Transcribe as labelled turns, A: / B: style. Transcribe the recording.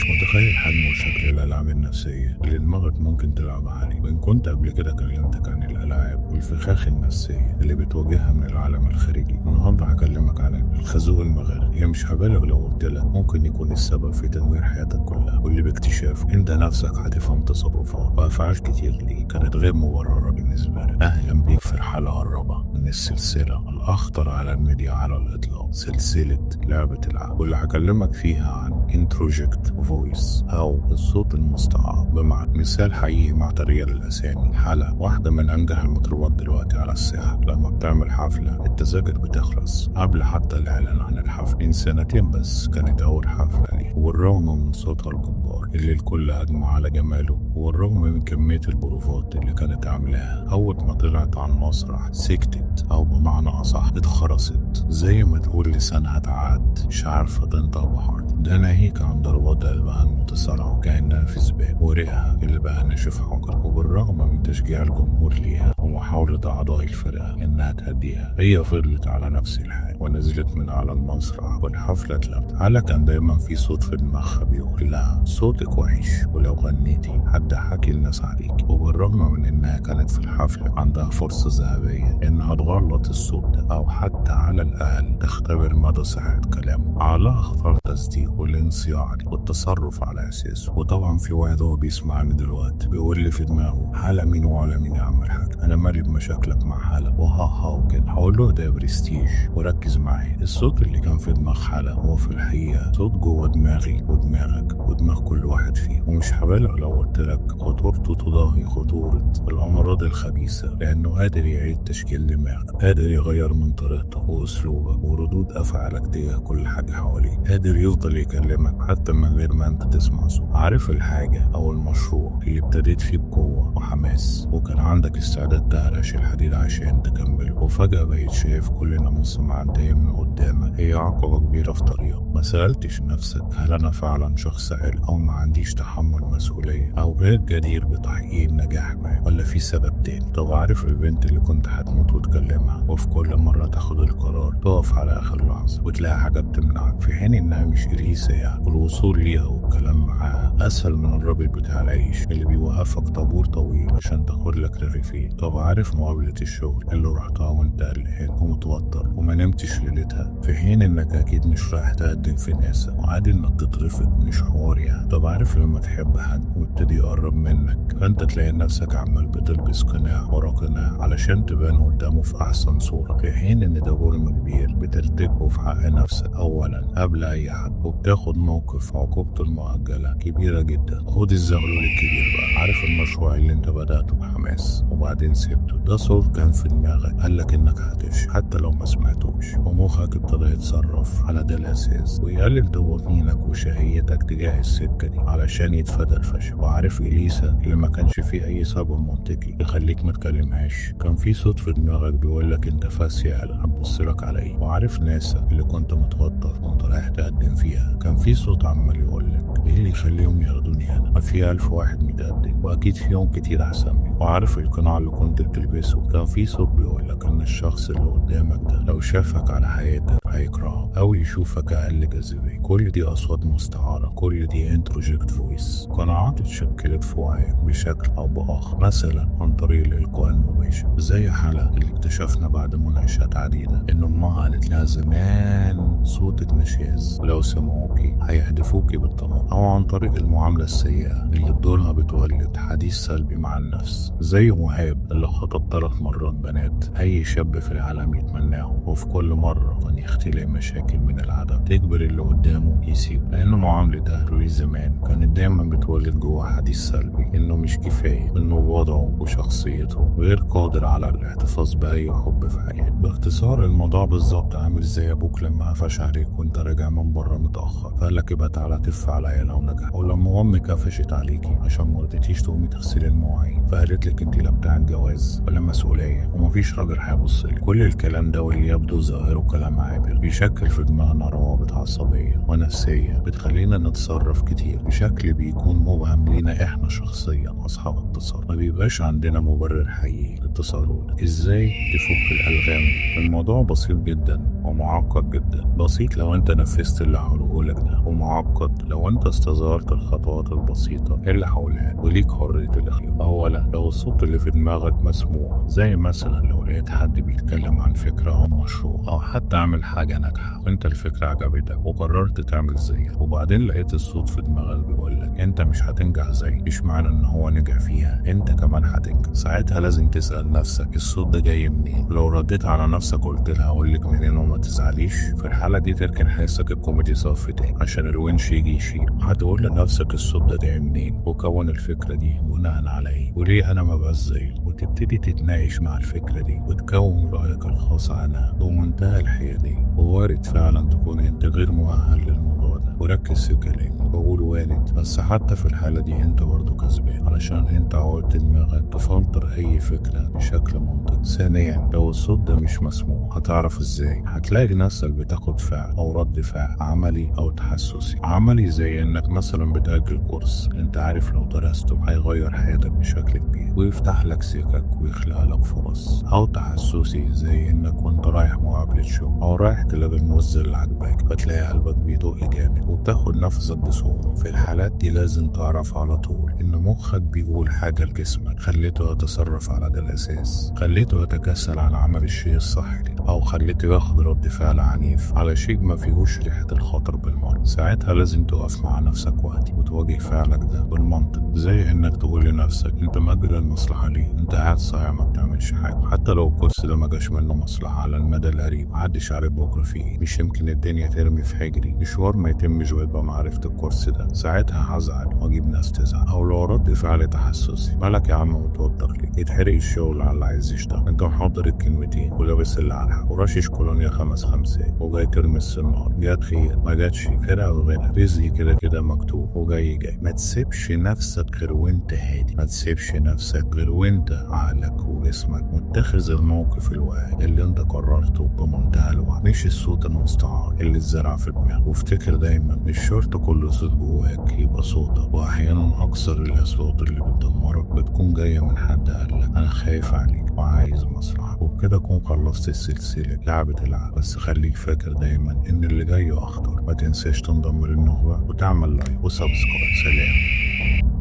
A: متخيل حجم وشكل الألعاب النفسية اللي دماغك ممكن تلعب عليه. وإن كنت قبل كده كلمتك عن الألعاب والفخاخ النفسية اللي بتواجهها من العالم الخارجي، النهاردة هكلمك عن الخازوق المغري. هي مش هبالغ لو قلت لك ممكن يكون السبب في تدمير حياتك كلها، واللي باكتشاف أنت نفسك هتفهم تصرفات وأفعال كتير ليك كانت غير مبررة بالنسبة لك. أهلا بيك في الحلقة الرابعة من السلسلة الأخطر على الميديا على الإطلاق، سلسلة لعبة العقل، واللي هكلمك فيها عن انتروجكت فويس أو الصوت المستعار. بمعنى مثال حقيقي مع تغيير الأسامي. حالة واحدة من أنجح المطربات دلوقتي على الساحة لما بتعمل حفلة التذاكر بتخلص قبل حتى الإعلان عن الحفل. من سنتين بس كانت أول حفلة ليه، والرغم من صوتها الجبار اللي الكل أجمع على جماله، والرغم من كمية البروفات اللي كانت عاملاها، أول ما طلعت على المسرح سكتت، أو بمعنى أصح اتخرست، زي ما تقول لسانها اتعاد، مش عارفة تنطق بحرف. ده ناهيك عن ضربات قلبها المتسارعة كأنها في سباق، وريقها اللي بقى ناشف حجر. وبالرغم من تشجيع الجمهور ليها ومحاولة أعضاء الفرقة إنها تهديها، هي فضلت على نفس الحال ونزلت من على المسرح والحفلة اتلغت. حالة كان دايما في صوت في دماغها بيقول لها صوتك وحش، ولو غنيتي هتضحكي الناس عليك. وبالرغم من إنها كانت في الحفلة عندها فرصة ذهبية إنها تغلط الصوت ده، أو حتى على الأقل تختبر مدى صحة كلامه، عقلها اختار تصديق والانصياع والتصرف على أساسه. وطبعا في واحد هو بيسمعني دلوقتي بيقول لي في دماغه حالة مين وعلى مين يا عم الحاج، أنا مالي بمشاكلك مع حالة وها وكده. هقول له ده برستيج وركز معايا. الصوت اللي كان في دماغ حالة هو في الحقيقة صوت جوه دماغي ودماغك ودماغ كل واحد فيه. ومش هبالغ لو قلت لك خطورته تضاهي خطورة الأمراض الخبيثة، لأنه قادر يعيد تشكيل دماغك، قادر يغير من طريقتك وأسلوبك وردود أفعالك تجاه كل حاجة حواليك، قادر يفضل يكلمك حتى من غير ما أنت تسمع صوت. عارف الحاجة أو المشروع اللي ابتديت فيه بقوة وحماس وكان عندك استعداد تهرش الحديد عشان تكمله، وفجأة بقيت شايف كل ناموس معدية من قدامك هي عقبة كبيرة في طريقك. ما سألتش نفسك هل أنا فعلا شخص عاقل، أو ما عنديش تحمل مسؤولية، أو غير جدير بتحقيق النجاح معاه، ولا في سبب تاني؟ طب عارف البنت اللي كنت هتموت وتكلمها، وفي كل مرة تاخد القرار تقف على آخر لحظة وتلاقي حاجة بتمنعك، في حين إنها مش إليسا يعني، والوصول ليها والكلام معاها أسهل من الراجل بتاع العيش اللي بيوقفك طابور طويل عشان تاخد لك رغيفين. طب عارف مقابلة الشغل اللي رحتها وانت قلقان ومتوتر وما نمتش ليلتها، في حين انك اكيد مش رايح تقدم في ناسا وعادي انك تترفض، مش حوار يعني. طب عارف لما تحب حد ويبتدي يقرب منك فانت تلاقي نفسك عمال بتلبس قناع ورا قناع علشان تبان قدامه في احسن صورة، في حين ان ده جرم كبير بترتكبه في حق نفسك اولا قبل اي حد، وبتاخد موقف عقوبته المؤجلة كبيرة جدا. خد الزغلول الكبير بقى. عارف المشروع اللي انت بدأته بحماس وبعدين سبته، ده صوت كان في دماغك قالك انك هتفشل حتى لو ما سمعتوش، ومخك ابتدى يتصرف على ده الاساس ويقلل دوافينك وشهيتك تجاه السكة دي علشان يتفادى الفشل. وعارف اليسا اللي ما كانش فيه اي سبب منطقي يخليك ما تكلمهاش، كان في صوت في دماغك بيقولك انت فاسي هتبصلك على ايه؟ وعارف ناسا اللي كنت متوتر وانت رايح تقدم فيها، كان في صوت عمال يقولك ايه اللي يخليهم ياخدوني هنا؟ ما في 1000 واحد متقدم واكيد فيهم كتير احسن مني. وعارف القناع اللي كنت بتلبسه، كان في صوت بيقولك ان الشخص اللي قدامك ده لو شافك على حياتك هيكرهك او يشوفك اقل جاذبية. كل دي اصوات مستعارة، كل دي انتروجكت فويس، قناعات اتشكلت في وعيك بشكل او باخر، مثلا عن طريق الالقاء المباشر، زي حالة اللي اكتشفنا بعد مناقشات عديدة ان امها قالت لها زمان صوتك نشاز ولو سمعوكي هيحدفوكي بالطلاق، او عن طريق المعاملة السيئة اللي بدورها بتولد حديث سلبي مع النفس، زي مهاب اللي خطب 3 مرات بنات اي شاب في العالم يتمناه، وفي كل مرة كان يختلق مشاكل من العدم تجبر اللي قدامه يسيب، لان معاملة اهله زمان كانت دايما بتولد جوه حديث سلبي انه مش كفاية، انه وضعه وشخصيته غير قادر على الاحتفاظ باي حب في حياته. باختصار الموضوع بالظبط عامل زي ابوك لما قفش عليك وانت راجع من بره متاخر فقالك يبقى تعالى تف عليا لو نجح، او لما امك قفشت عليكي عشان ما رضيتيش تقومي تغسلي المواعين فقالت قالت لك انت لا بتاع جواز ولا مسؤوليه ومفيش راجل هيبص لك. كل الكلام ده واللي يبدو ظاهره كلام عابر بيشكل في دماغنا روابط عصبيه ونفسيه بتخلينا نتصرف كتير بشكل بيكون مبهم لينا احنا شخصيا اصحاب التصرف. ما بيبقاش عندنا مبرر حقيقي للتصرف. ازاي تفك الالغام؟ الموضوع بسيط جدا ومعقد جدا. بسيط لو انت نفذت اللي هقوله لك ده، ومعقد لو انت استظهرت الخطوات البسيطه اللي هقولها لك، وليك حريه الاختيار. اولا، لو الصوت اللي في دماغك مسموع، زي مثلا لو لقيت حد بيتكلم عن فكره او مشروع او حتى عامل حاجه ناجحه وانت الفكره عجبتك وقررت تعمل زيها، وبعدين لقيت الصوت في دماغك بيقول لك انت مش هتنجح زي، مش معنى ان هو نجح فيها انت كمان هتنجح. ساعتها لازم تسال نفسك الصوت ده جاي منين. لو رديت على نفسك قلت لها اقول لك منين وما تزعليش، في الحاله دي تركن حسك الكوميدي صف تاني عشان الونش يجي يشيل. هتقول لنفسك الصوت ده جاي منين، وكون الفكره دي بناء على ايه، وليه انا ما بقاش زيه، وتبتدي تتناقش مع الفكره دي وتكون رايك الخاص عنها بمنتهى الحياديه. ووارد فعلا تكون انت غير مؤهل للموضوع ده، وركز في كلامي بقول وارد، بس حتى في الحاله دي انت برضه كسبان علشان انت عودت دماغك تفلتر اي فكره بشكل منطقي. ثانيا، لو الصوت ده مش مسموع هتعرف ازاي؟ هتلاقي نفسك بتاخد فعل او رد فعل عملي او تحسسي. عملي زي انك مثلا بتأجل كورس انت عارف لو درسته هيغير حياتك بشكل كبير ويفتح لك سكك ويخلق لك فرص. او تحسسي زي انك وانت رايح مقابلة شغل او رايح تلاقي الموزة اللي عجبك فتلاقي قلبك بيدق جامد وبتاخد نفسك بصعوبة. في الحالات دي لازم تعرف على طول ان مخك بيقول حاجة لجسمك خليته يتصرف على ده الاساس، خليته يتكسل على عمل الشيء الصح او خليته ياخد رد فعل عنيف على شيء ما فيهوش ريحة الخطر بالمرة. ساعتها لازم تقف مع نفسك وقتي وتواجه فعلك ده بالمنطق، زي انك تقول لنفسك انت مجرى المصلحة ليه؟ انت قاعد صايع ما بتعملش حاجة. حتى لو الكورس ده ما جاش منه مصلحة على المدى القريب محدش عارف بكرة فيه ايه. مش يمكن الدنيا ترمي في حجري مشوار ما يتمش ويبقى معرفة الكورس ده. ساعتها هزعل واجيب ناس تزعل. او لو رد فعل تحسسي، مالك يا عم متوتر ليه؟ يتحرق الشغل على اللي عايز يشتغل، انت محضر الكلمتين ولابس اللي على الحق ورشش كولونيا 5 خمسات وجاي ترمي السنار. جات خير ما جاتش خير او غيرها، رزقي كده كده مكتوب وجاي جاي. ما تسيبش نفسك غير وانت هادي، ما تسيبش نفسك غير وانت عقلك وجسمك متخذ الموقف الواحد اللي انت قررته بمنتهى الوعي، مش الصوت المستعار اللي اتزرع في دماغك. وافتكر دايما مش شرط كل صوت جواك يبقى صوتك، واحيانا اكثر الاصوات اللي بتدمرك بتكون جايه من حد قالك انا خايف عليك وعايز مصلحة. وبكده اكون خلصت السلسله لعبه العقل. بس خليك فاكر دايما ان اللي جاي اخطر. ما تنساش تنضم للنخبه وتعمل لايك وسبسكرايب. سلام.